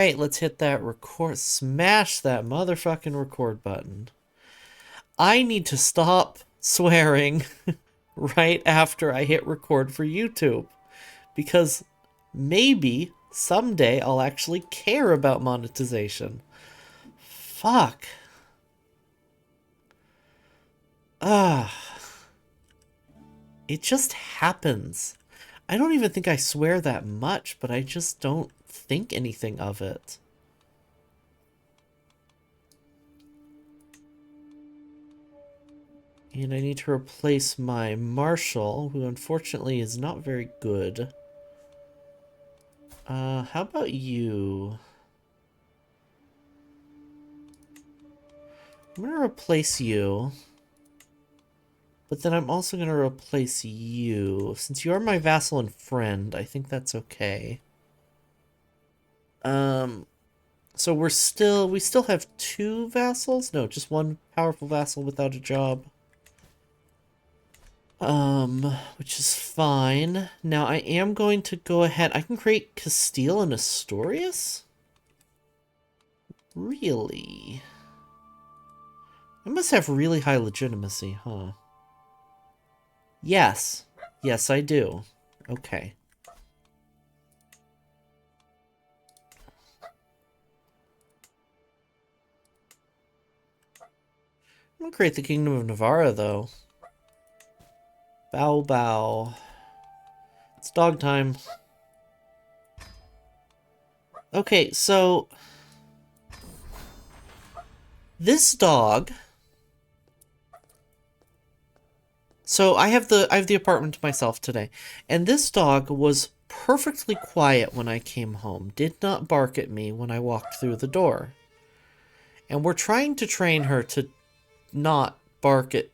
Alright, let's hit that record. Smash that motherfucking record button. I need to stop swearing right after I hit record for YouTube. Because maybe someday I'll actually care about monetization. Fuck. Ah. It just happens. I don't even think I swear that much, but I just don't think anything of it. And I need to replace my marshal, who unfortunately is not very good. How about you? I'm gonna replace you. But then I'm also gonna replace you. Since you are my vassal and friend, I think that's okay. So we still have two vassals? No, just one powerful vassal without a job. Which is fine. Now I am going to go ahead. I can create Castile and Asturias? Really? I must have really high legitimacy, huh? Yes. Yes, I do. Okay. I'm gonna create the Kingdom of Navarra, though. Bow bow. It's dog time. Okay, so this dog. So I have the apartment to myself today, and this dog was perfectly quiet when I came home. Did not bark at me when I walked through the door. And we're trying to train her to not bark at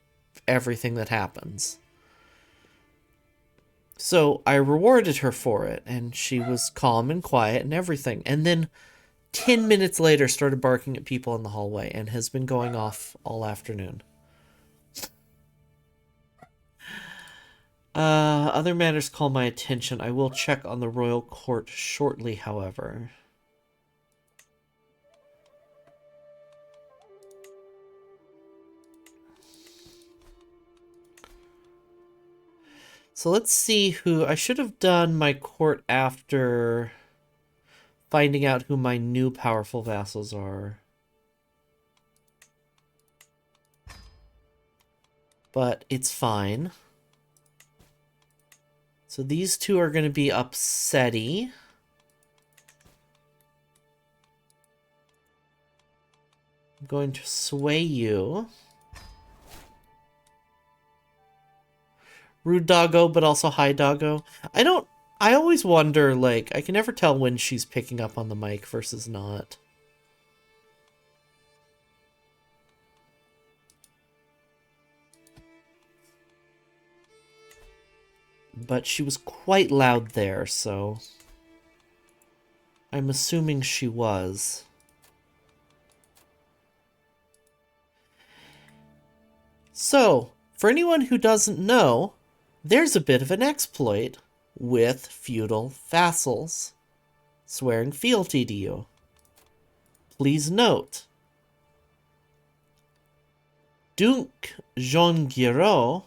everything that happens. So I rewarded her for it, and she was calm and quiet and everything. And then 10 minutes later started barking at people in the hallway and has been going off all afternoon. Other matters call my attention. I will check on the royal court shortly, however. So let's see who... I should have done my court after finding out who my new powerful vassals are. But it's fine. So these two are going to be upsetty. I'm going to sway you. Rude doggo, but also hi doggo. I always wonder, like, I can never tell when she's picking up on the mic versus not. But she was quite loud there, so I'm assuming she was. So, for anyone who doesn't know, there's a bit of an exploit with feudal vassals swearing fealty to you. Please note, Duke Jean Guiraud,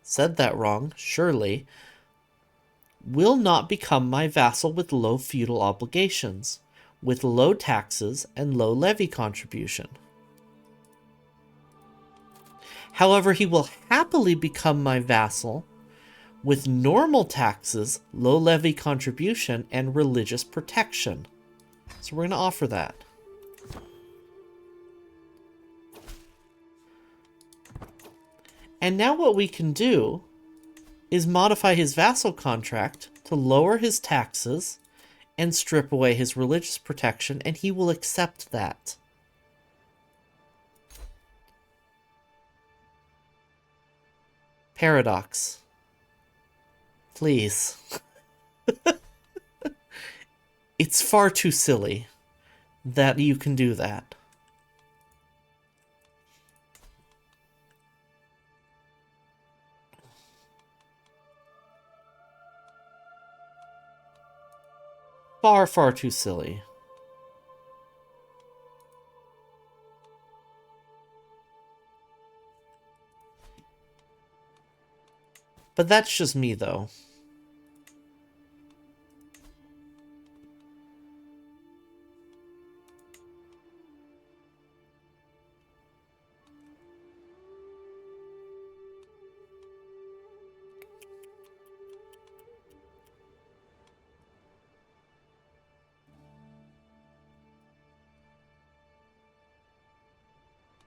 said that wrong, surely, will not become my vassal with low feudal obligations, with low taxes and low levy contribution. However, he will happily become my vassal with normal taxes, low levy contribution, and religious protection. So we're going to offer that. And now what we can do is modify his vassal contract to lower his taxes and strip away his religious protection, and he will accept that. Paradox. Please. It's far too silly that you can do that. Far, far too silly. But that's just me, though.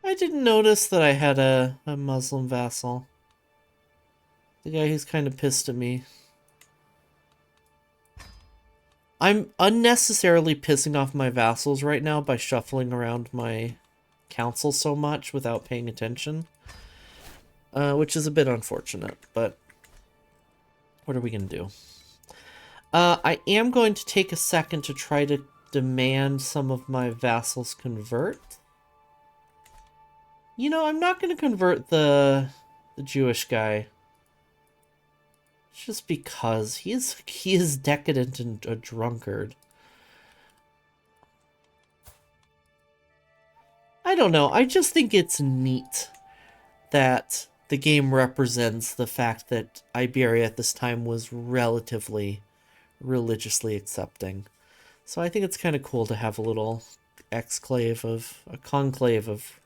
I didn't notice that I had a Muslim vassal. The guy who's kind of pissed at me. I'm unnecessarily pissing off my vassals right now by shuffling around my council so much without paying attention. Which is a bit unfortunate, but what are we going to do? I am going to take a second to try to demand some of my vassals convert. You know, I'm not going to convert the Jewish guy. Just because he is decadent and a drunkard. I don't know. I just think it's neat that the game represents the fact that Iberia at this time was relatively religiously accepting. So I think it's kind of cool to have a little conclave of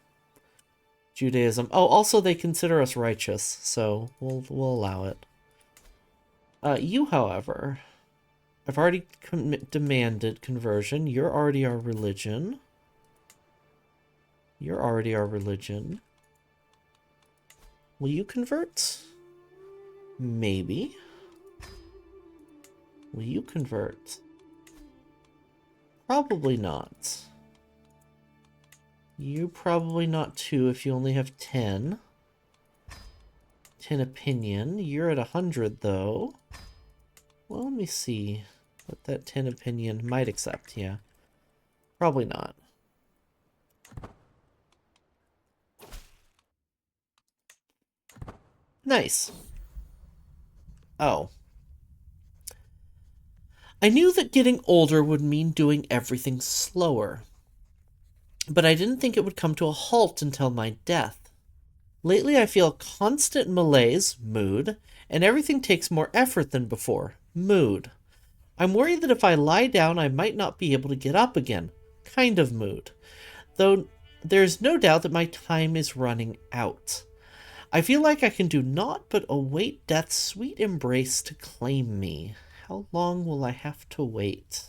Judaism. Oh, also they consider us righteous, so we'll allow it. You, however, I've already demanded conversion. You're already our religion. You're already our religion. Will you convert? Maybe. Will you convert? Probably not. You probably not too if you only have 10. 10 opinion. You're at 100 though. Well, let me see what that 10 opinion might accept. Yeah. Probably not. Nice. Oh. I knew that getting older would mean doing everything slower, but I didn't think it would come to a halt until my death. Lately I feel constant malaise, mood, and everything takes more effort than before, mood. I'm worried that if I lie down I might not be able to get up again, kind of mood. Though there's no doubt that my time is running out. I feel like I can do naught but await death's sweet embrace to claim me. How long will I have to wait?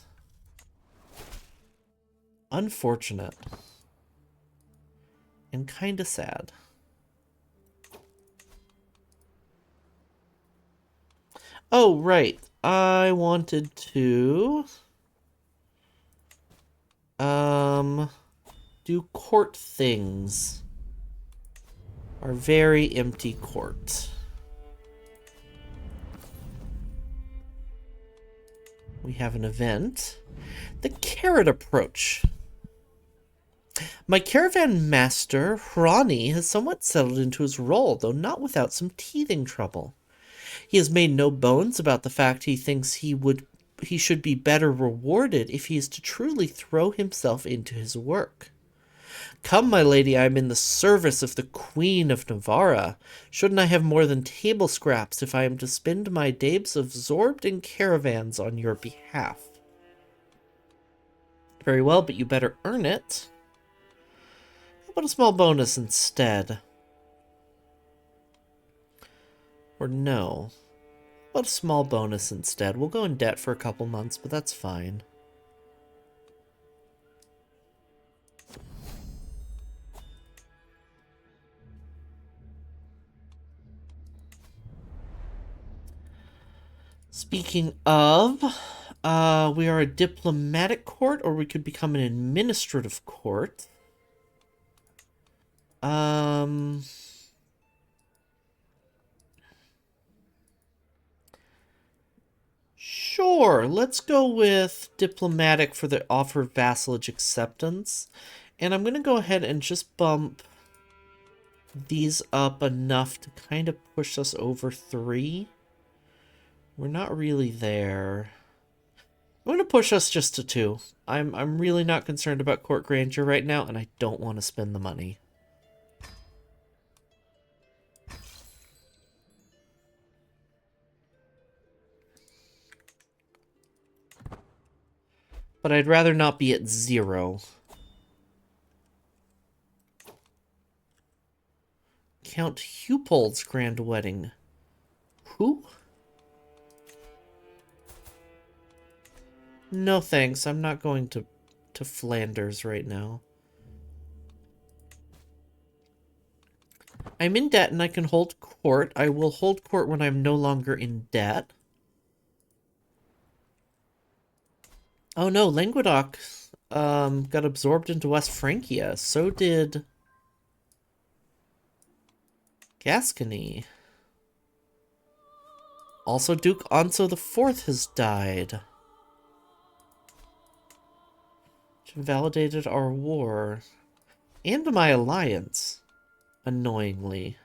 Unfortunate. And kinda sad. Oh, right. I wanted to... do court things. Our very empty court. We have an event. The carrot approach. My caravan master, Hrani, has somewhat settled into his role, though not without some teething trouble. He has made no bones about the fact he thinks he should be better rewarded if he is to truly throw himself into his work. Come, my lady, I am in the service of the Queen of Navarra. Shouldn't I have more than table scraps if I am to spend my days absorbed in caravans on your behalf? Very well, but you better earn it. How about a small bonus instead? Or no? How about a small bonus instead? We'll go in debt for a couple months, but that's fine. Speaking of, we are a diplomatic court, or we could become an administrative court. Sure, let's go with diplomatic for the offer of vassalage acceptance. And I'm going to go ahead and just bump these up enough to kind of push us over 3. We're not really there. I'm going to push us just to 2. I'm really not concerned about court grandeur right now, and I don't want to spend the money. But I'd rather not be at 0. Count Hupold's grand wedding. Who? No thanks, I'm not going to Flanders right now. I'm in debt and I can hold court. I will hold court when I'm no longer in debt. Oh no, Languedoc got absorbed into West Francia. So did Gascony. Also, Duke Anso IV has died. Which invalidated our war. And my alliance. Annoyingly.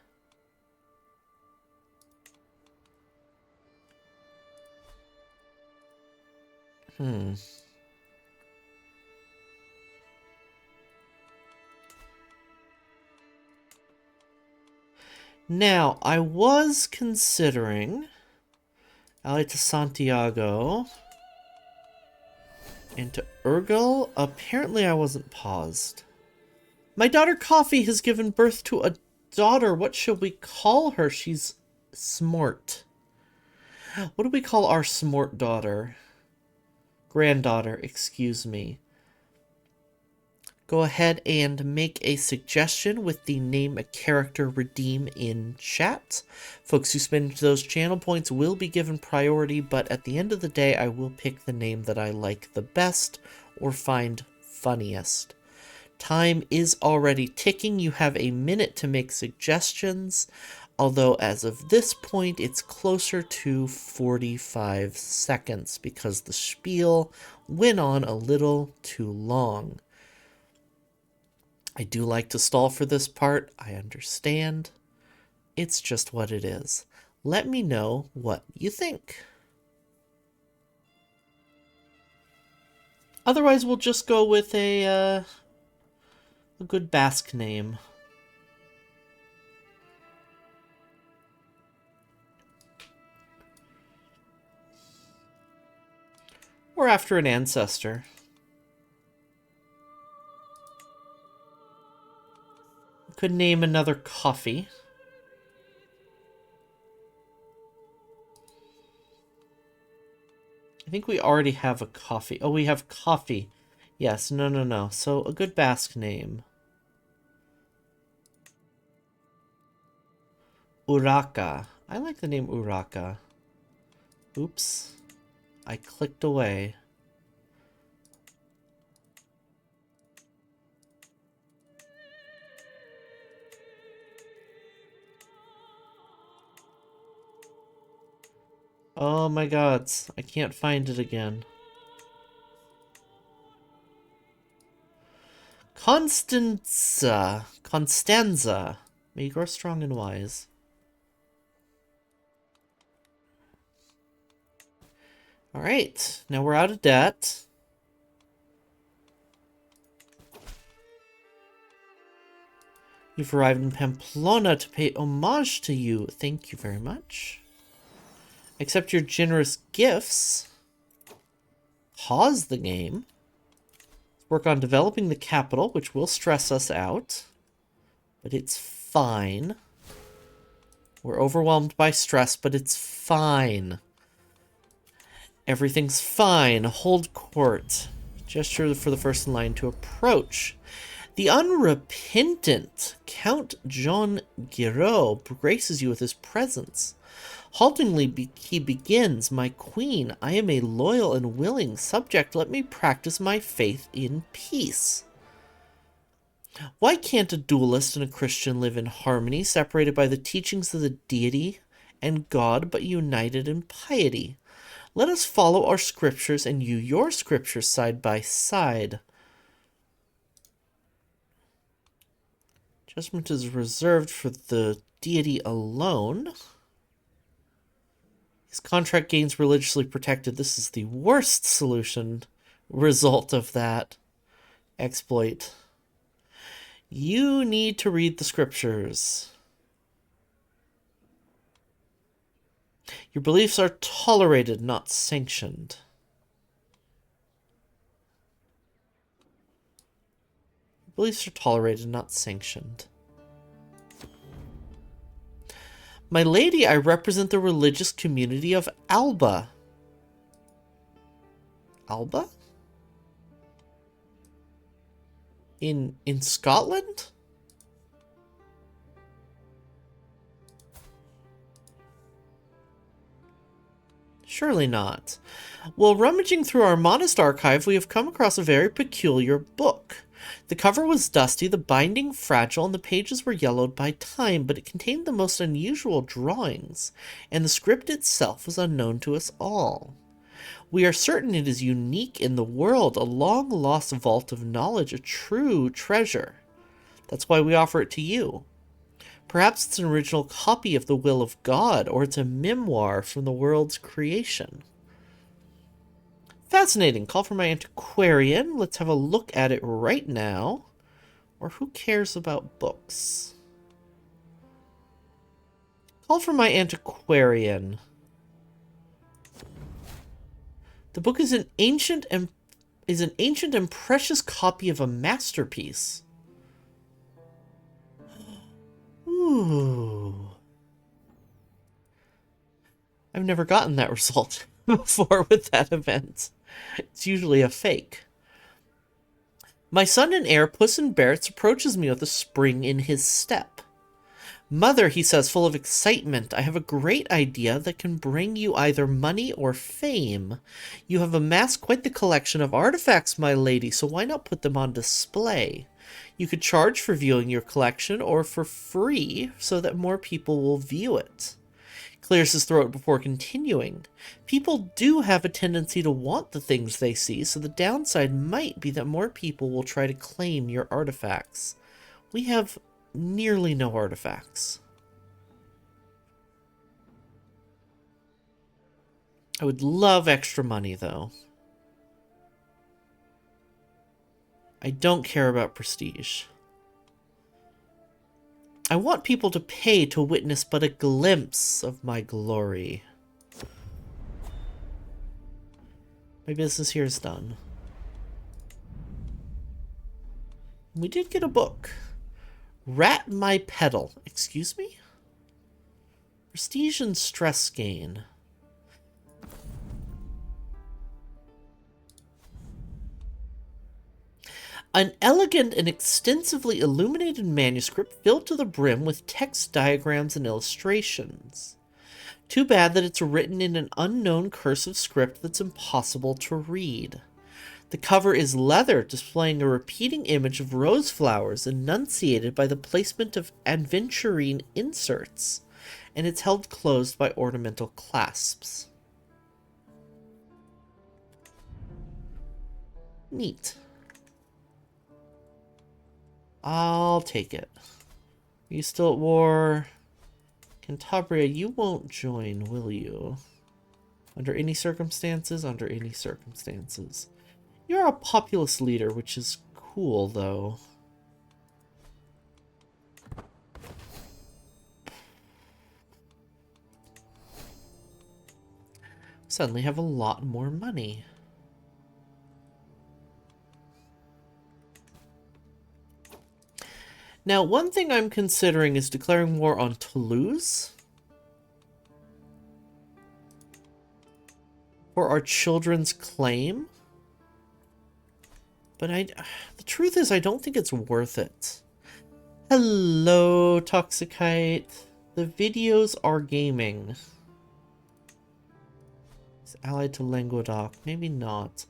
Now, I was considering ally to Santiago and to Urgel. Apparently I wasn't paused. My daughter Coffee has given birth to a daughter. What should we call her? She's smart. What do we call our smart daughter? Granddaughter, excuse me. Go ahead and make a suggestion with the name a character redeem in chat. Folks who spend those channel points will be given priority, but at the end of the day, I will pick the name that I like the best or find funniest. Time is already ticking. You have a minute to make suggestions, although as of this point, it's closer to 45 seconds because the spiel went on a little too long. I do like to stall for this part. I understand. It's just what it is. Let me know what you think. Otherwise, we'll just go with a good Basque name. Or after an ancestor. Could name another coffee. I think we already have a coffee. Oh, we have coffee. Yes, no. So a good Basque name. Urraca. I like the name Urraca. Oops. I clicked away. Oh my god, I can't find it again. Constanza. May you grow strong and wise. Alright, now we're out of debt. You've arrived in Pamplona to pay homage to you. Thank you very much. Accept your generous gifts. Pause the game. Work on developing the capital, which will stress us out. But it's fine. We're overwhelmed by stress, but it's fine. Everything's fine. Hold court. Gesture for the first in line to approach. The unrepentant Count Jean Giraud graces you with his presence. Haltingly he begins, "My queen, I am a loyal and willing subject. Let me practice my faith in peace." Why can't a dualist and a Christian live in harmony, separated by the teachings of the deity and God, but united in piety? Let us follow our scriptures and you your scriptures side by side. Judgment is reserved for the deity alone. His contract gains religiously protected. This is the worst solution result of that exploit. You need to read the scriptures. Your beliefs are tolerated, not sanctioned. Beliefs are tolerated, not sanctioned. My lady, I represent the religious community of Alba. Alba? In Scotland? Surely not. While rummaging through our modest archive, we have come across a very peculiar book. The cover was dusty, the binding fragile, and the pages were yellowed by time, but it contained the most unusual drawings, and the script itself was unknown to us all. We are certain it is unique in the world, a long-lost vault of knowledge, a true treasure. That's why we offer it to you. Perhaps it's an original copy of the will of God, or it's a memoir from the world's creation. Fascinating. Call for my antiquarian. Let's have a look at it right now. Or who cares about books? Call for my antiquarian. The book is an ancient and precious copy of a masterpiece. Ooh. I've never gotten that result before with that event. It's usually a fake. My son and heir, Puss in Boots, approaches me with a spring in his step. Mother, he says, full of excitement, I have a great idea that can bring you either money or fame. You have amassed quite the collection of artifacts, my lady, so why not put them on display? You could charge for viewing your collection or for free so that more people will view it. Clears his throat before continuing. People do have a tendency to want the things they see, so the downside might be that more people will try to claim your artifacts. We have nearly no artifacts. I would love extra money, though. I don't care about prestige. I want people to pay to witness but a glimpse of my glory. My business here is done. We did get a book. Rat My Pedal. Excuse me? Prestige and stress gain. An elegant and extensively illuminated manuscript filled to the brim with text, diagrams, and illustrations. Too bad that it's written in an unknown cursive script that's impossible to read. The cover is leather, displaying a repeating image of rose flowers enunciated by the placement of aventurine inserts, and it's held closed by ornamental clasps. Neat. I'll take it. Are you still at war? Cantabria, you won't join, will you? Under any circumstances? Under any circumstances. You're a populist leader, which is cool, though. Suddenly have a lot more money. Now, one thing I'm considering is declaring war on Toulouse for our children's claim. But the truth is, I don't think it's worth it. Hello, Toxicite. The videos are gaming. It's allied to Languedoc. Maybe not.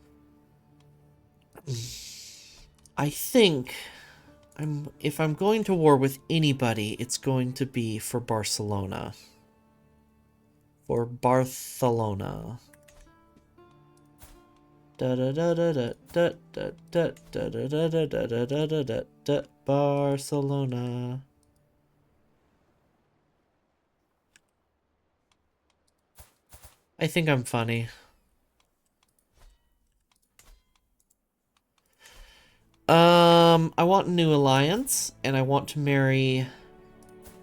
I think if I'm going to war with anybody, it's going to be for Barcelona. For Barcelona. Barcelona. I think I'm funny. I want a new alliance, and I want to marry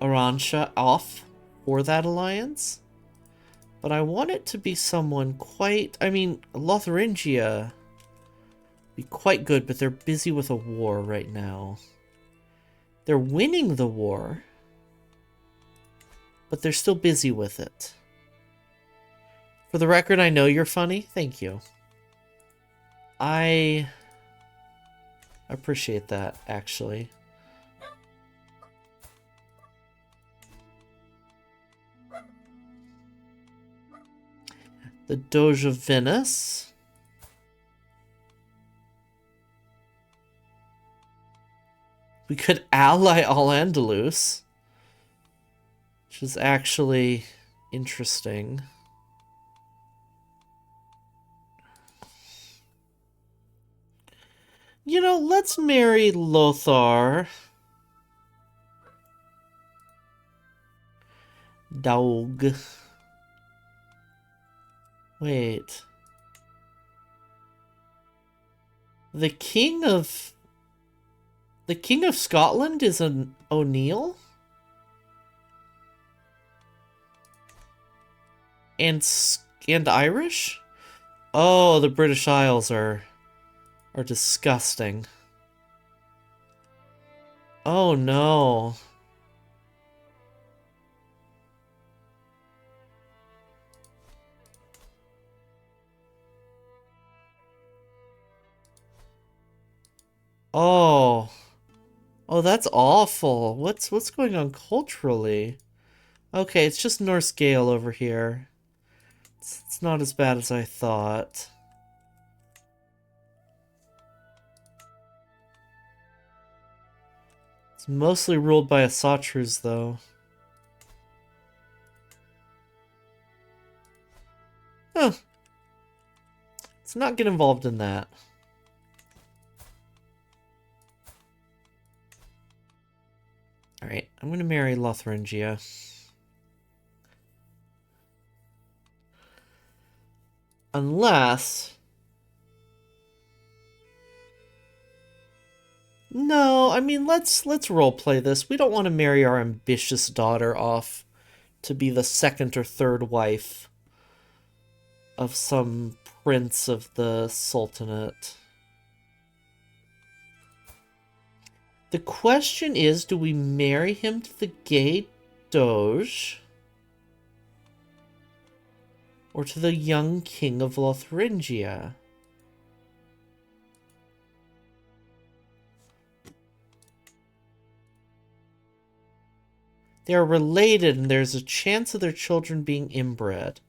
Aransha off for that alliance. But I want it to be someone quite... I mean, Lotharingia Be quite good, but they're busy with a war right now. They're winning the war, but they're still busy with it. For the record, I know you're funny. Thank you. I appreciate that, actually. The Doge of Venice. We could ally Al-Andalus, which is actually interesting. You know, let's marry Lothar. Dog. Wait. The King of Scotland is an O'Neill? And Irish? Oh, the British Isles are disgusting. Oh no. Oh. Oh, that's awful. What's going on culturally? Okay, it's just Norse Gale over here. It's not as bad as I thought. It's mostly ruled by Asatrus, though. Huh. Let's not get involved in that. Alright, I'm gonna marry Lotharingia. Unless... No, I mean, let's roleplay this. We don't want to marry our ambitious daughter off to be the second or third wife of some prince of the Sultanate. The question is, do we marry him to the gay Doge? Or to the young king of Lotharingia? They are related, and there's a chance of their children being inbred.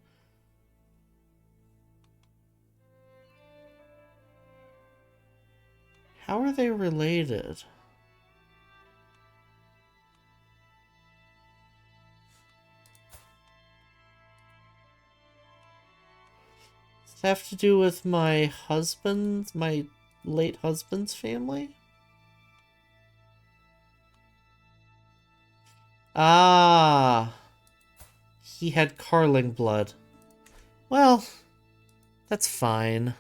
How are they related? Does it have to do with my late husband's family? Ah, he had Carling blood. Well, that's fine.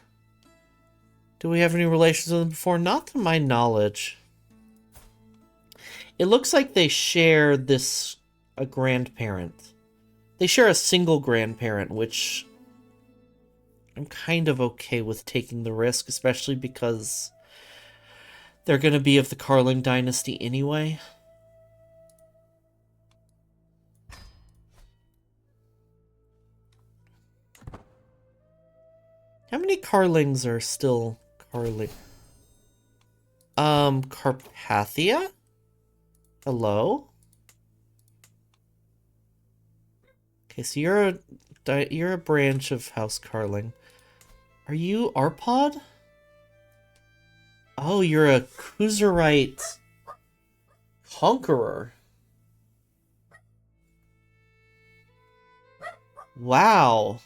Do we have any relations with them before? Not to my knowledge. It looks like they share a grandparent. They share a single grandparent, which I'm kind of okay with taking the risk, especially because they're going to be of the Carling dynasty anyway. How many Carlings are still Carling? Carpathia? Hello? Okay, so you're a branch of House Carling. Are you Arpad? Oh, you're a Khuzarite conqueror. Wow.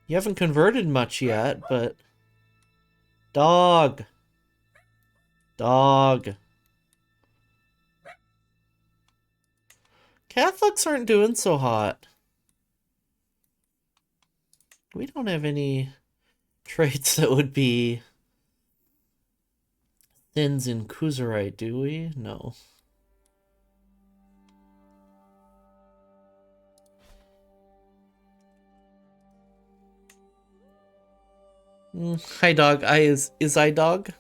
You haven't converted much yet, but... Dog. Dog. Catholics aren't doing so hot. We don't have any traits that would be sins in Khuzarite, do we? No. Hi, dog. Is I dog?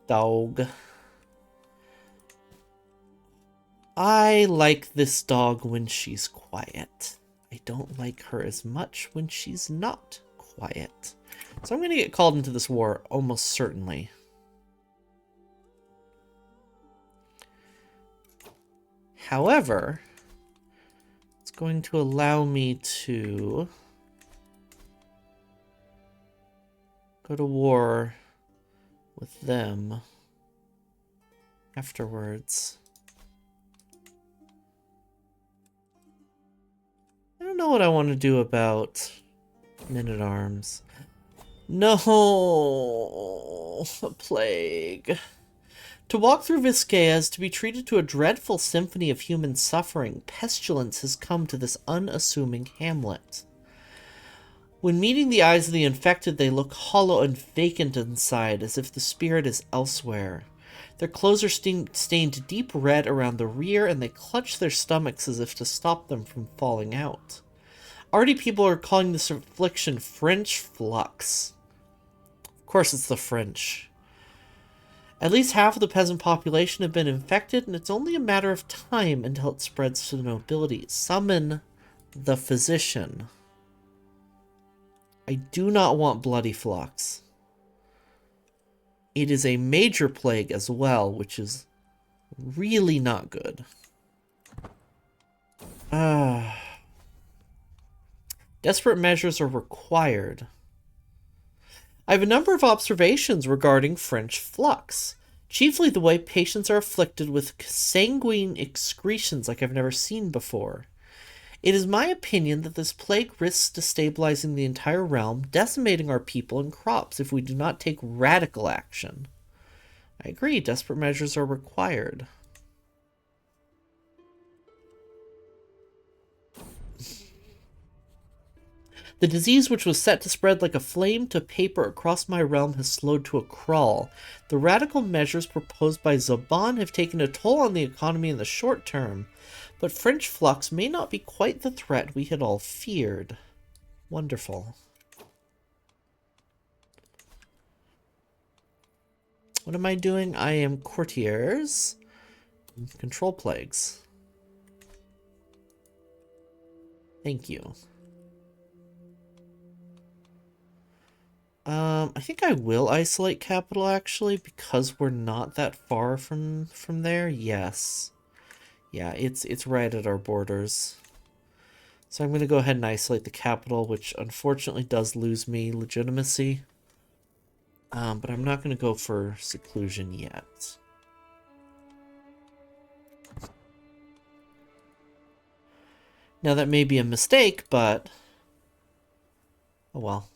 Dog. I like this dog when she's quiet. I don't like her as much when she's not quiet. So I'm going to get called into this war, almost certainly. However, it's going to allow me to go to war with them afterwards. I don't know what I want to do about men-at-arms. No, a plague. To walk through Vizcaya is to be treated to a dreadful symphony of human suffering. Pestilence has come to this unassuming hamlet. When meeting the eyes of the infected, they look hollow and vacant inside, as if the spirit is elsewhere. Their clothes are stained deep red around the rear, and they clutch their stomachs as if to stop them from falling out. Already people are calling this affliction French flux. Of course it's the French. At least half of the peasant population have been infected, and it's only a matter of time until it spreads to the nobility. Summon the physician. I do not want bloody flux. It is a major plague as well, which is really not good. Desperate measures are required. I have a number of observations regarding French flux, chiefly the way patients are afflicted with sanguine excretions like I've never seen before. It is my opinion that this plague risks destabilizing the entire realm, decimating our people and crops if we do not take radical action. I agree, desperate measures are required. The disease which was set to spread like a flame to paper across my realm has slowed to a crawl. The radical measures proposed by Zoban have taken a toll on the economy in the short term, but French flux may not be quite the threat we had all feared. Wonderful. What am I doing? I am courtiers. Control plagues. Thank you. I think I will isolate capital, actually, because we're not that far from there. Yes. Yeah, it's right at our borders. So I'm going to go ahead and isolate the capital, which unfortunately does lose me legitimacy. But I'm not going to go for seclusion yet. Now, that may be a mistake, but... oh well.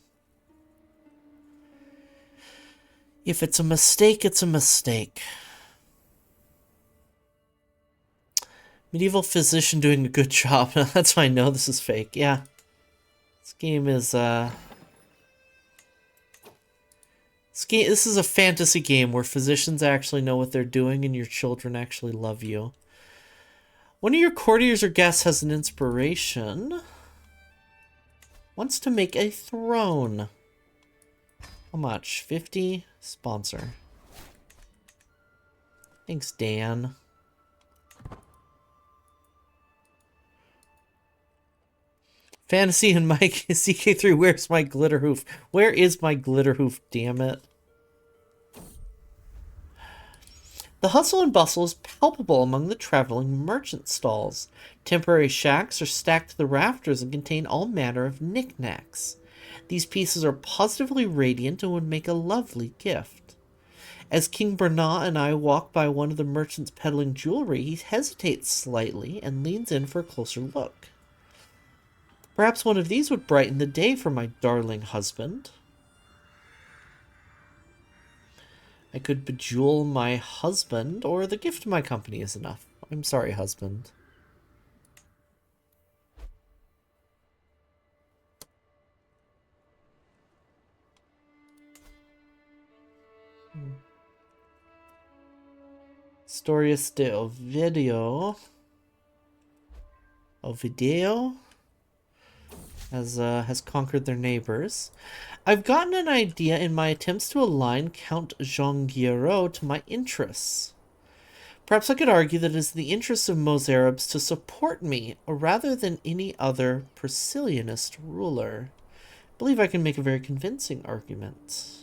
If it's a mistake, it's a mistake. Medieval physician doing a good job. That's why I know this is fake. Yeah. This game is, this is a fantasy game where physicians actually know what they're doing and your children actually love you. One of your courtiers or guests has an inspiration. Wants to make a throne. How much? 50? Sponsor. Thanks, Dan. Fantasy and Mike CK3, where's my glitter hoof? Where is my glitter hoof, damn it? The hustle and bustle is palpable among the traveling merchant stalls. Temporary shacks are stacked to the rafters and contain all manner of knickknacks. These pieces are positively radiant and would make a lovely gift. As King Bernat and I walk by one of the merchants peddling jewelry, he hesitates slightly and leans in for a closer look. Perhaps one of these would brighten the day for my darling husband. I could bejewel my husband, or the gift of my company is enough. I'm sorry, husband. Historias de Ovidio. Ovidio? has conquered their neighbors. I've gotten an idea in my attempts to align Count Jean Guiraud to my interests. Perhaps I could argue that it is the interests of most Arabs to support me, rather than any other Priscillianist ruler. I believe I can make a very convincing argument.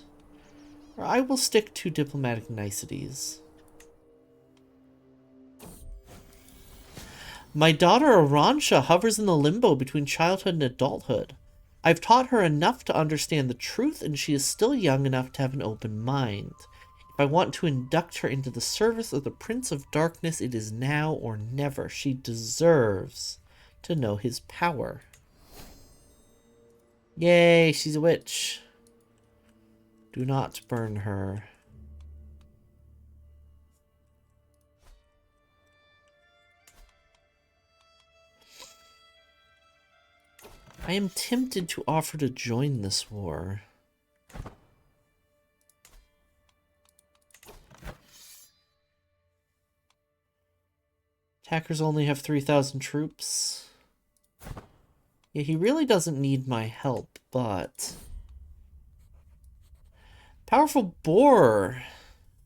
Or I will stick to diplomatic niceties. My daughter Aransha hovers in the limbo between childhood and adulthood. I've taught her enough to understand the truth, and she is still young enough to have an open mind. If I want to induct her into the service of the Prince of Darkness, it is now or never. She deserves to know his power. Yay, she's a witch. Do not burn her. I am tempted to offer to join this war. Attackers only have 3,000 troops. Yeah, he really doesn't need my help, but... Powerful boar.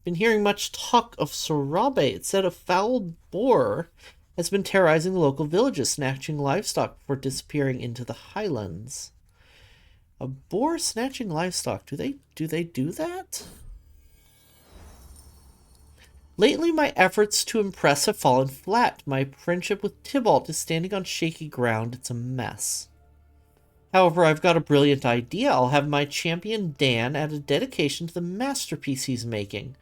Been hearing much talk of Sorabe. It said a foul boar has been terrorizing the local villages, snatching livestock before disappearing into the highlands. A boar snatching livestock. Do they do that? Lately, my efforts to impress have fallen flat. My friendship with Tybalt is standing on shaky ground. It's a mess. However, I've got a brilliant idea. I'll have my champion Dan add a dedication to the masterpiece he's making.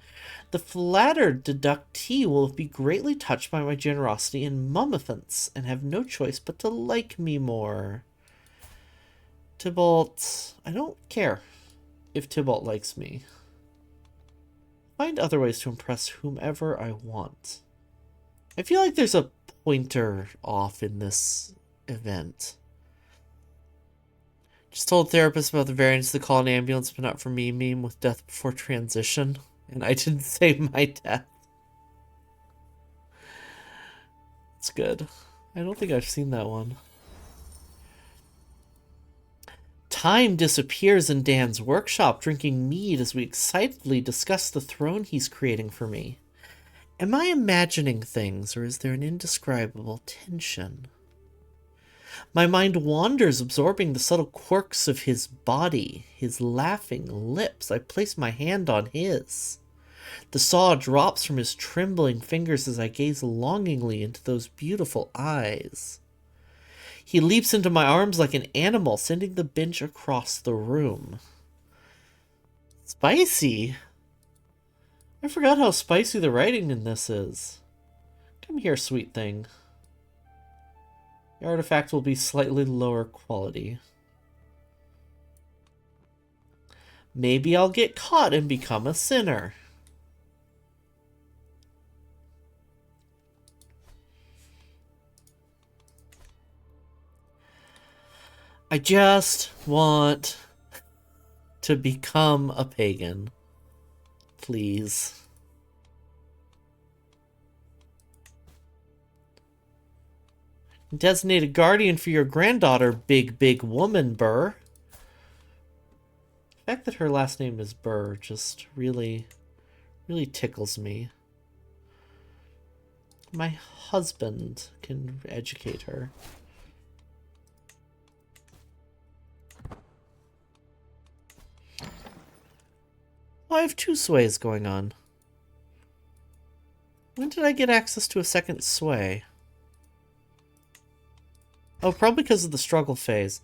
The flattered deductee will be greatly touched by my generosity and mummificence, and have no choice but to like me more. Tybalt... I don't care if Tybalt likes me. Find other ways to impress whomever I want. I feel like there's a pointer off in this event. Just told therapist about the variants of the call an ambulance, but not for me meme with death before transition. And I didn't say my death. It's good. I don't think I've seen that one. Time disappears in Dan's workshop, drinking mead as we excitedly discuss the throne he's creating for me. Am I imagining things, or is there an indescribable tension? My mind wanders, absorbing the subtle quirks of his body, his laughing lips. I place my hand on his. The saw drops from his trembling fingers as I gaze longingly into those beautiful eyes. He leaps into my arms like an animal, sending the bench across the room. Spicy! I forgot how spicy the writing in this is. Come here, sweet thing. The artifact will be slightly lower quality. Maybe I'll get caught and become a sinner. I just want to become a pagan. Please. Designate a guardian for your granddaughter, big woman, Burr. The fact that her last name is Burr just really tickles me. My husband can educate her. Oh, I have two sways going on. When did I get access to a second sway? Oh, probably because of the struggle phase.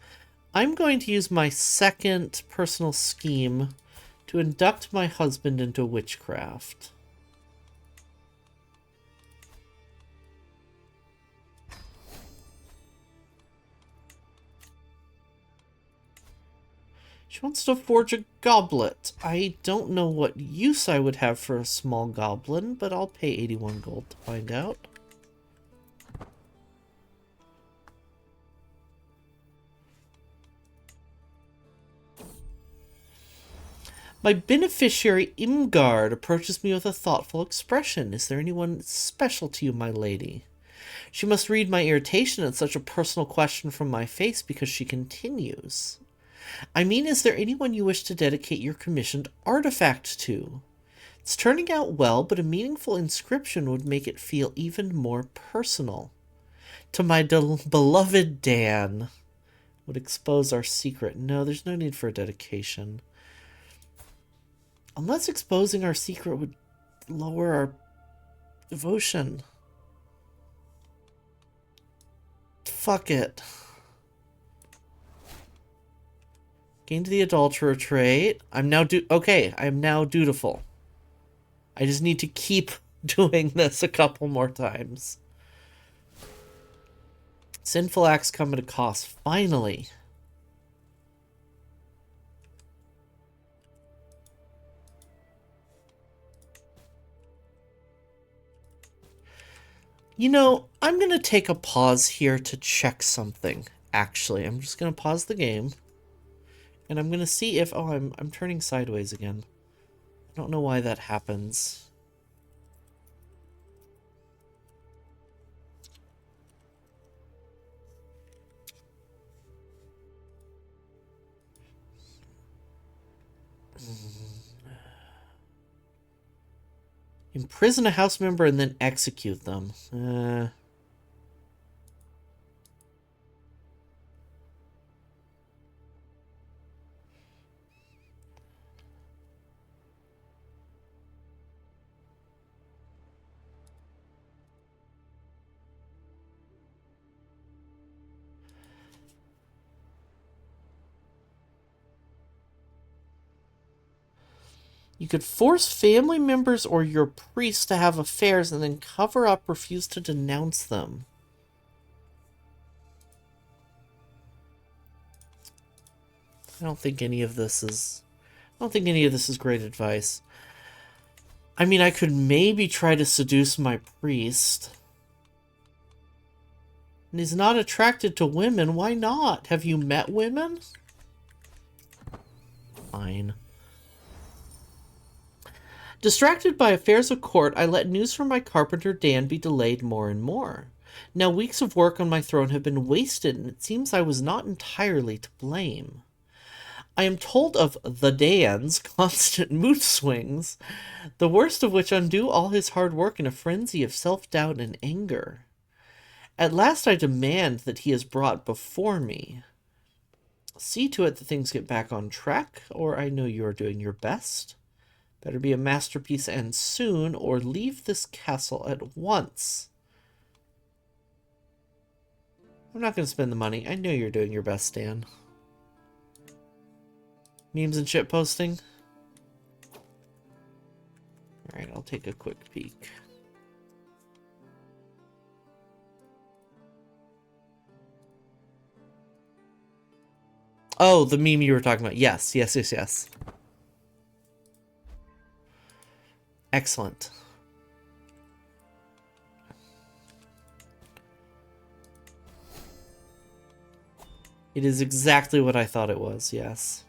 I'm going to use my second personal scheme to induct my husband into witchcraft. She wants to forge a goblet. I don't know what use I would have for a small goblin, but I'll pay 81 gold to find out. My beneficiary Imgard approaches me with a thoughtful expression. Is there anyone special to you, my lady? She must read my irritation at such a personal question from my face because she continues. I mean, is there anyone you wish to dedicate your commissioned artifact to? It's turning out well, but a meaningful inscription would make it feel even more personal. To my beloved Dan. Would expose our secret. No, there's no need for a dedication. Unless exposing our secret would lower our devotion. Fuck it. Gained the adulterer trait. I'm now I'm now dutiful. I just need to keep doing this a couple more times. Sinful acts come at a cost. Finally. You know, I'm going to take a pause here to check something. Actually, I'm just going to pause the game. And I'm going to see if... Oh, I'm turning sideways again. I don't know why that happens. Imprison a house member and then execute them. You could force family members or your priest to have affairs and then cover up, refuse to denounce them. I don't think any of this is great advice. I mean, I could maybe try to seduce my priest. And he's not attracted to women. Why not? Have you met women? Fine. Distracted by affairs of court, I let news from my carpenter Dan be delayed more and more. Now weeks of work on my throne have been wasted, and it seems I was not entirely to blame. I am told of the Dan's constant mood swings, the worst of which undo all his hard work in a frenzy of self-doubt and anger. At last I demand that he is brought before me. See to it that things get back on track, or I know you are doing your best. Better be a masterpiece and soon, or leave this castle at once. I'm not going to spend the money. I know you're doing your best, Dan. Memes and shit posting? Alright, I'll take a quick peek. Oh, the meme you were talking about. Yes. Excellent. It is exactly what I thought it was, yes.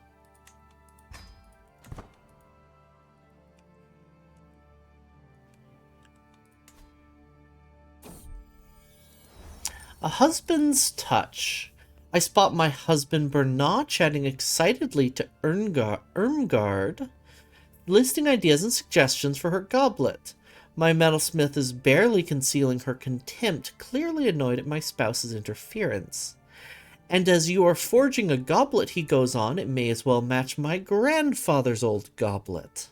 A husband's touch. I spot my husband Bernard chatting excitedly to Irmgard, listing ideas and suggestions for her goblet. My metalsmith is barely concealing her contempt, clearly annoyed at my spouse's interference. And as you are forging a goblet, he goes on, it may as well match my grandfather's old goblet.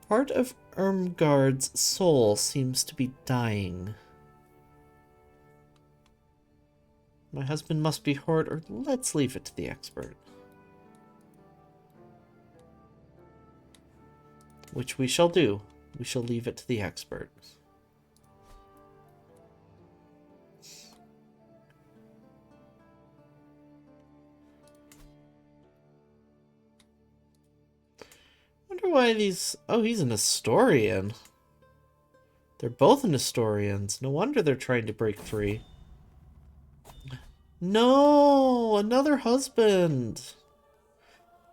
Part of Irmgard's soul seems to be dying. My husband must be hurt, or let's leave it to the expert. Which we shall do. We shall leave it to the expert. Wonder why these... Oh, he's an historian. They're both historians. No wonder they're trying to break free. No! Another husband!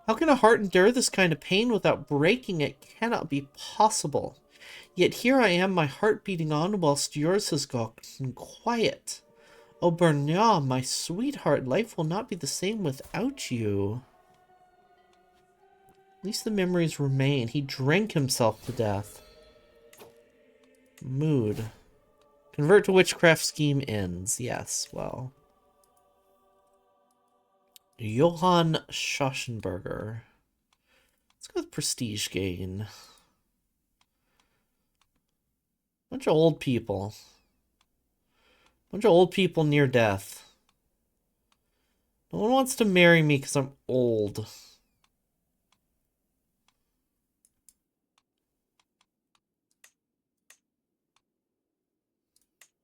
How can a heart endure this kind of pain without breaking? It cannot be possible. Yet here I am, my heart beating on, whilst yours has gotten quiet. Oh, Bernard, my sweetheart, life will not be the same without you. At least the memories remain. He drank himself to death. Mood. Convert to witchcraft scheme ends. Yes, well. Johann Schauschenberger. Let's go with prestige gain. Bunch of old people. Bunch of old people near death. No one wants to marry me because I'm old.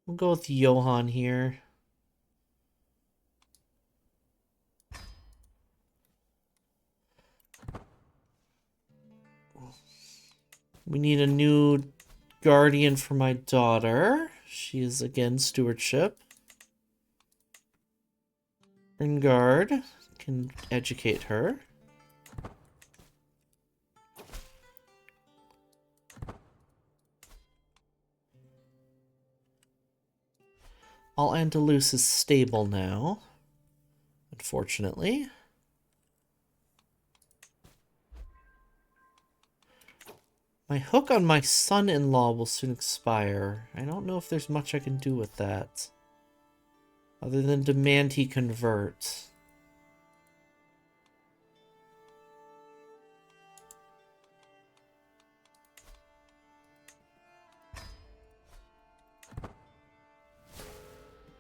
We'll go with Johann here. We need a new guardian for my daughter. She is again stewardship. Erngard can educate her. All Andalus is stable now, unfortunately. My hook on my son-in-law will soon expire. I don't know if there's much I can do with that, other than demand he convert.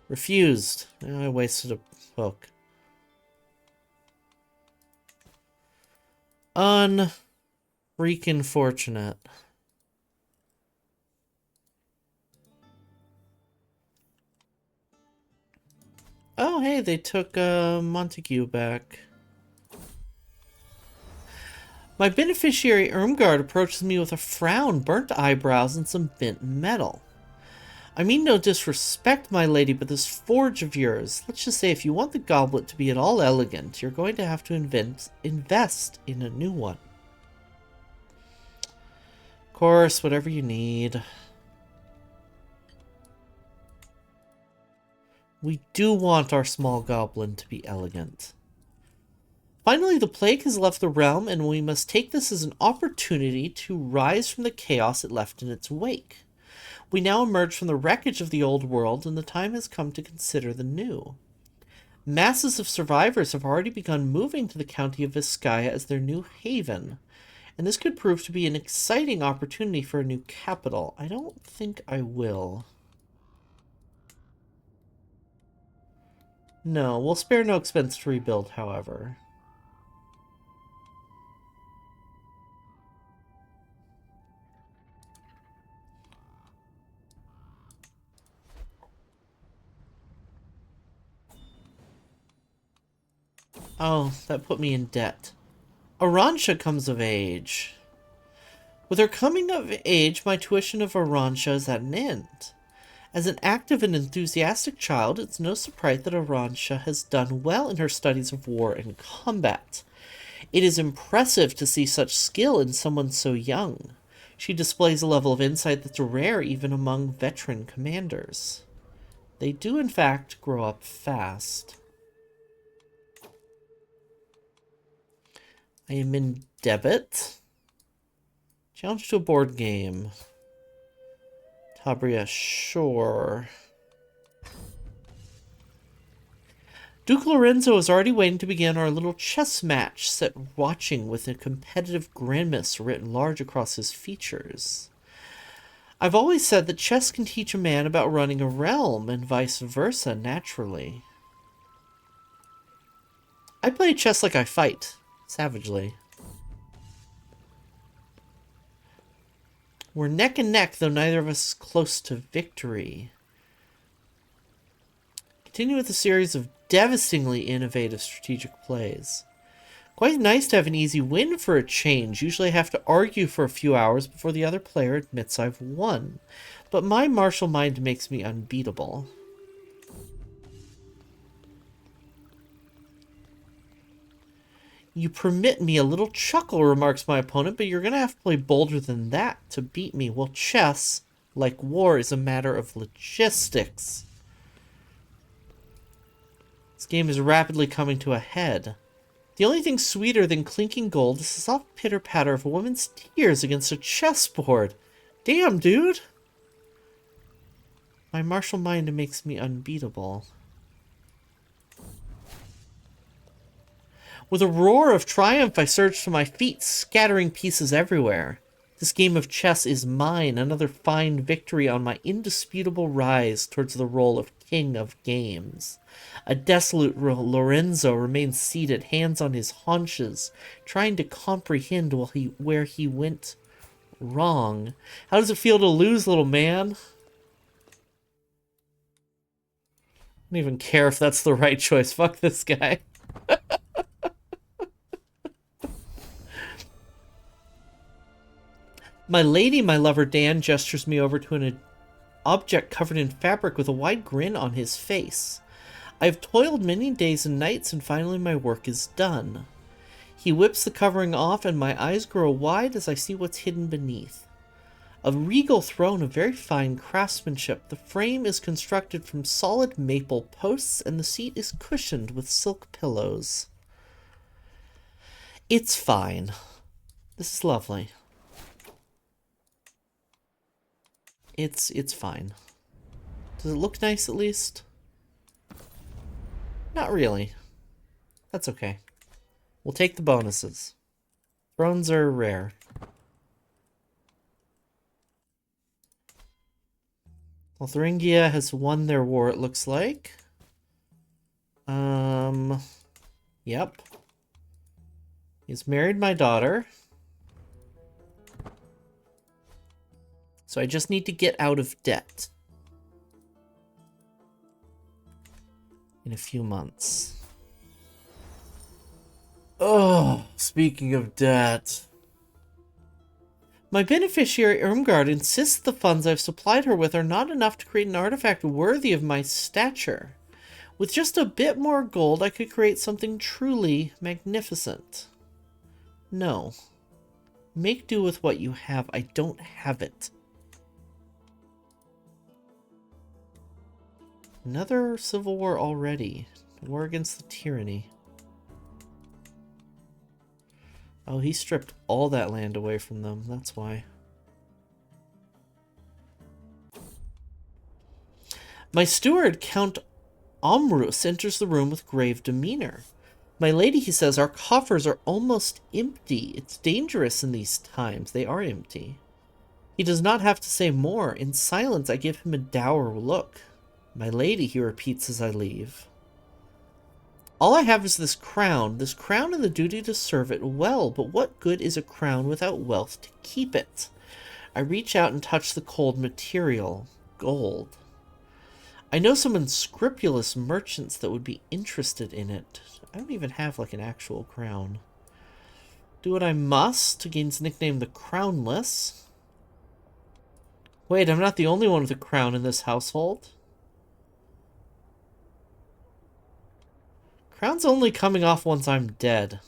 Refused. I wasted a hook. Freaking fortunate. Oh, hey, they took Montague back. My beneficiary Ermgard approaches me with a frown, burnt eyebrows, and some bent metal. I mean no disrespect, my lady, but this forge of yours, let's just say if you want the goblet to be at all elegant, you're going to have to invest in a new one. Of course, whatever you need. We do want our small goblin to be elegant. Finally, the plague has left the realm, and we must take this as an opportunity to rise from the chaos it left in its wake. We now emerge from the wreckage of the old world, and the time has come to consider the new. Masses of survivors have already begun moving to the county of Vizcaya as their new haven, and this could prove to be an exciting opportunity for a new capital. I don't think I will. No, we'll spare no expense to rebuild, however. Oh, that put me in debt. Aransha comes of age. With her coming of age, my tuition of Aransha is at an end. As an active and enthusiastic child, it's no surprise that Aransha has done well in her studies of war and combat. It is impressive to see such skill in someone so young. She displays a level of insight that's rare even among veteran commanders. They do, in fact, grow up fast. I am in debit. Challenge to a board game. Tabria, sure. Duke Lorenzo is already waiting to begin our little chess match, set watching with a competitive grimace written large across his features. I've always said that chess can teach a man about running a realm, and vice versa, naturally. I play chess like I fight. Savagely. We're neck and neck, though neither of us is close to victory. Continue with a series of devastatingly innovative strategic plays. Quite nice to have an easy win for a change. Usually I have to argue for a few hours before the other player admits I've won. But my martial mind makes me unbeatable. You permit me a little chuckle, remarks my opponent, but you're going to have to play bolder than that to beat me. Well, chess, like war, is a matter of logistics. This game is rapidly coming to a head. The only thing sweeter than clinking gold is the soft pitter-patter of a woman's tears against a chessboard. Damn, dude! My martial mind makes me unbeatable. With a roar of triumph, I surge to my feet, scattering pieces everywhere. This game of chess is mine, another fine victory on my indisputable rise towards the role of king of games. A desolate Lorenzo remains seated, hands on his haunches, trying to comprehend where he went wrong. How does it feel to lose, little man? I don't even care if that's the right choice. Fuck this guy. My lady, my lover Dan, gestures me over to an object covered in fabric with a wide grin on his face. I have toiled many days and nights, and finally my work is done. He whips the covering off, and my eyes grow wide as I see what's hidden beneath. A regal throne of very fine craftsmanship. The frame is constructed from solid maple posts, and the seat is cushioned with silk pillows. It's fine. This is lovely. It's fine. Does it look nice at least? Not really. That's okay. We'll take the bonuses. Thrones are rare. Well, Thuringia has won their war, it looks like. Yep. He's married my daughter. So I just need to get out of debt. In a few months. Oh, speaking of debt. My beneficiary Irmgard insists the funds I've supplied her with are not enough to create an artifact worthy of my stature. With just a bit more gold, I could create something truly magnificent. No. Make do with what you have. I don't have it. Another civil war already. War against the tyranny. Oh, he stripped all that land away from them. That's why. My steward, Count Omrus, enters the room with grave demeanor. My lady, he says, our coffers are almost empty. It's dangerous in these times. They are empty. He does not have to say more. In silence, I give him a dour look. My lady, he repeats as I leave. All I have is this crown and the duty to serve it well, but what good is a crown without wealth to keep it? I reach out and touch the cold material, gold. I know some unscrupulous merchants that would be interested in it. I don't even have, like, an actual crown. Do what I must. Gains nickname the Crownless. Wait, I'm not the only one with a crown in this household. Crown's only coming off once I'm dead.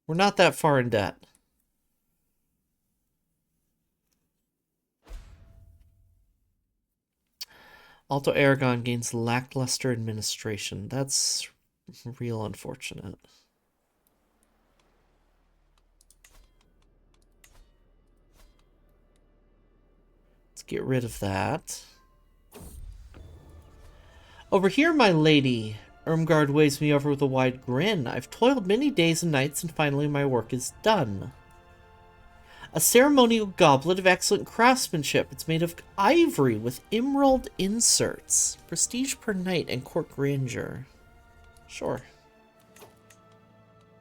We're not that far in debt. Alto Aragon gains lackluster administration. That's real unfortunate. Let's get rid of that. Over here, my lady. Irmgard waves me over with a wide grin. I've toiled many days and nights, and finally my work is done. A ceremonial goblet of excellent craftsmanship. It's made of ivory with emerald inserts. Prestige per night and court grandeur. Sure.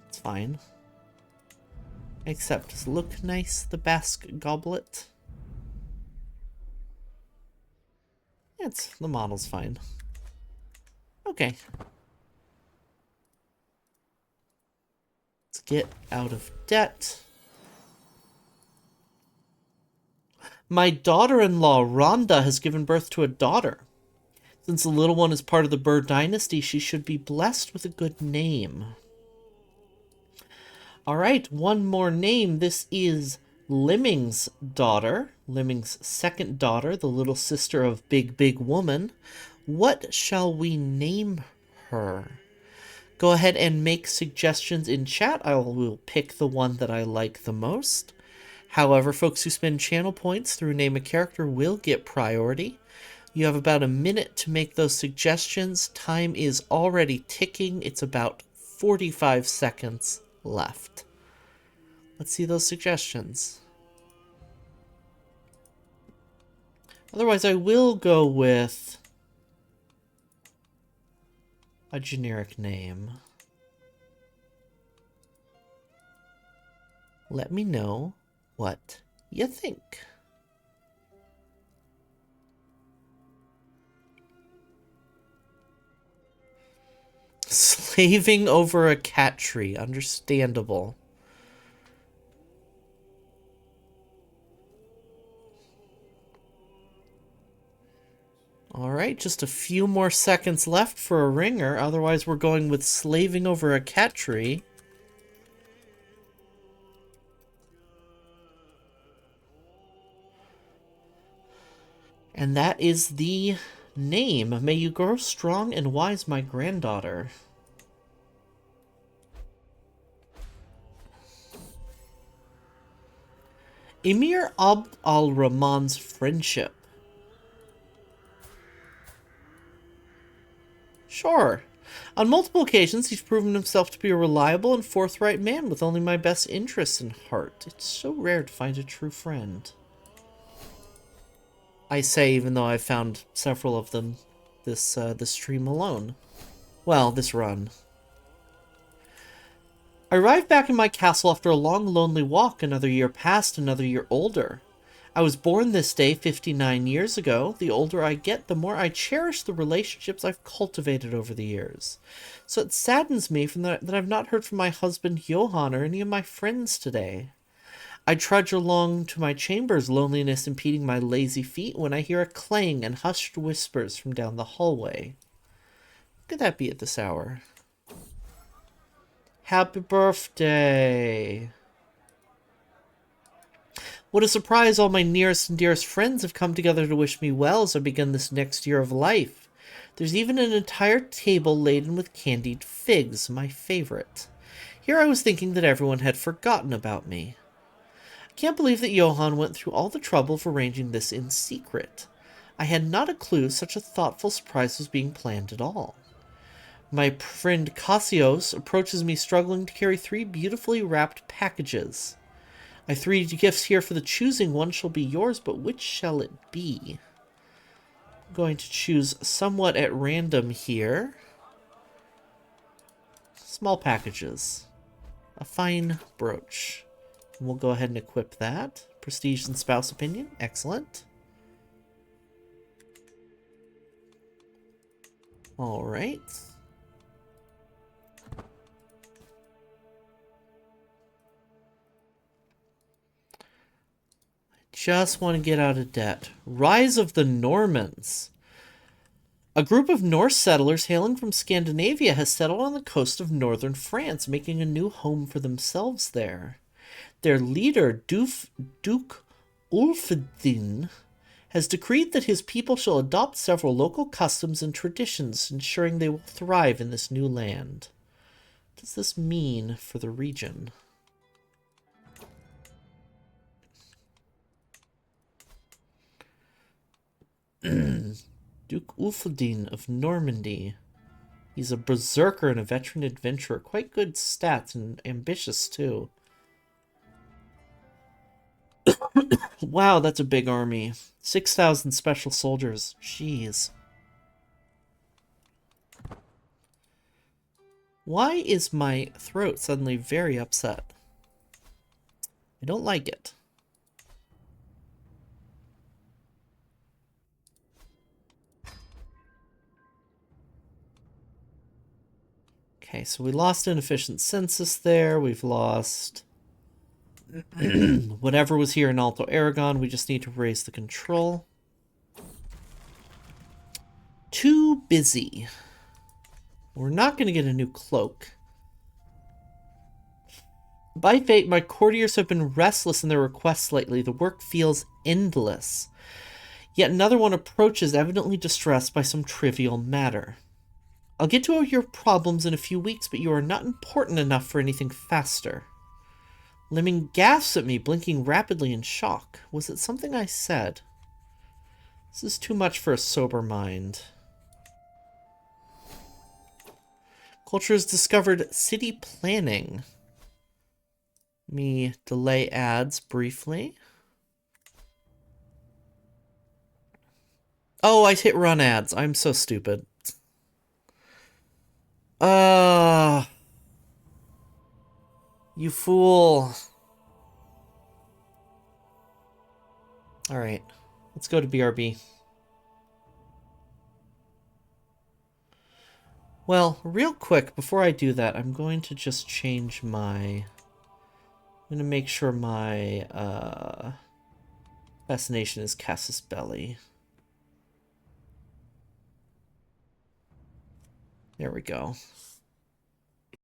It's fine. Except, does it look nice, the basque goblet? The model's fine. Okay. Let's get out of debt. My daughter-in-law, Rhonda, has given birth to a daughter. Since the little one is part of the bird dynasty, she should be blessed with a good name. All right, one more name. This is Lemming's daughter, Lemming's second daughter, the little sister of Big Big Woman. What shall we name her? Go ahead and make suggestions in chat. I will pick the one that I like the most. However, folks who spend channel points through Name a Character will get priority. You have about a minute to make those suggestions. Time is already ticking. It's about 45 seconds left. Let's see those suggestions. Otherwise, I will go with a generic name. Let me know what you think. Slaving over a cat tree. Understandable. Alright, just a few more seconds left for a ringer. Otherwise, we're going with slaving over a cat tree. And that is the name. May you grow strong and wise, my granddaughter. Emir Abd al-Rahman's friendship. Sure. On multiple occasions, he's proven himself to be a reliable and forthright man with only my best interests in heart. It's so rare to find a true friend. I say, even though I've found several of them this stream alone. Well, this run. I arrived back in my castle after a long, lonely walk. Another year passed, another year older. I was born this day 59 years ago. The older I get, the more I cherish the relationships I've cultivated over the years. So it saddens me that I've not heard from my husband Johann or any of my friends today. I trudge along to my chambers, loneliness impeding my lazy feet, when I hear a clang and hushed whispers from down the hallway. What could that be at this hour? Happy birthday! What a surprise, all my nearest and dearest friends have come together to wish me well as I begin this next year of life. There's even an entire table laden with candied figs, my favorite. Here I was thinking that everyone had forgotten about me. I can't believe that Johann went through all the trouble of arranging this in secret. I had not a clue such a thoughtful surprise was being planned at all. My friend Cassios approaches me struggling to carry 3 beautifully wrapped packages. I have 3 gifts here for the choosing. One shall be yours, but which shall it be? I'm going to choose somewhat at random here. Small packages. A fine brooch. And we'll go ahead and equip that. Prestige and spouse opinion. Excellent. All right. Just want to get out of debt. Rise of the Normans. A group of Norse settlers hailing from Scandinavia has settled on the coast of northern France, making a new home for themselves there. Their leader, Duke Ulfdin, has decreed that his people shall adopt several local customs and traditions, ensuring they will thrive in this new land. What does this mean for the region? Duke Ulfdin of Normandy. He's a berserker and a veteran adventurer. Quite good stats and ambitious too. Wow, that's a big army. 6,000 special soldiers. Jeez. Why is my throat suddenly very upset? I don't like it. Okay, so we lost an efficient census there. We've lost whatever was here in Alto Aragon. We just need to raise the control. 2 busy. We're not going to get a new cloak. By fate, my courtiers have been restless in their requests lately. The work feels endless. Yet another one approaches, evidently distressed by some trivial matter. I'll get to your problems in a few weeks, but you are not important enough for anything faster. Lemon gasps at me, blinking rapidly in shock. Was it something I said? This is too much for a sober mind. Culture has discovered city planning. Let me delay ads briefly. Oh, I hit run ads. I'm so stupid. You fool. Alright, let's go to BRB. Well, real quick, before I do that, I'm going to just change my... I'm going to make sure my destination is Casus Belli. There we go.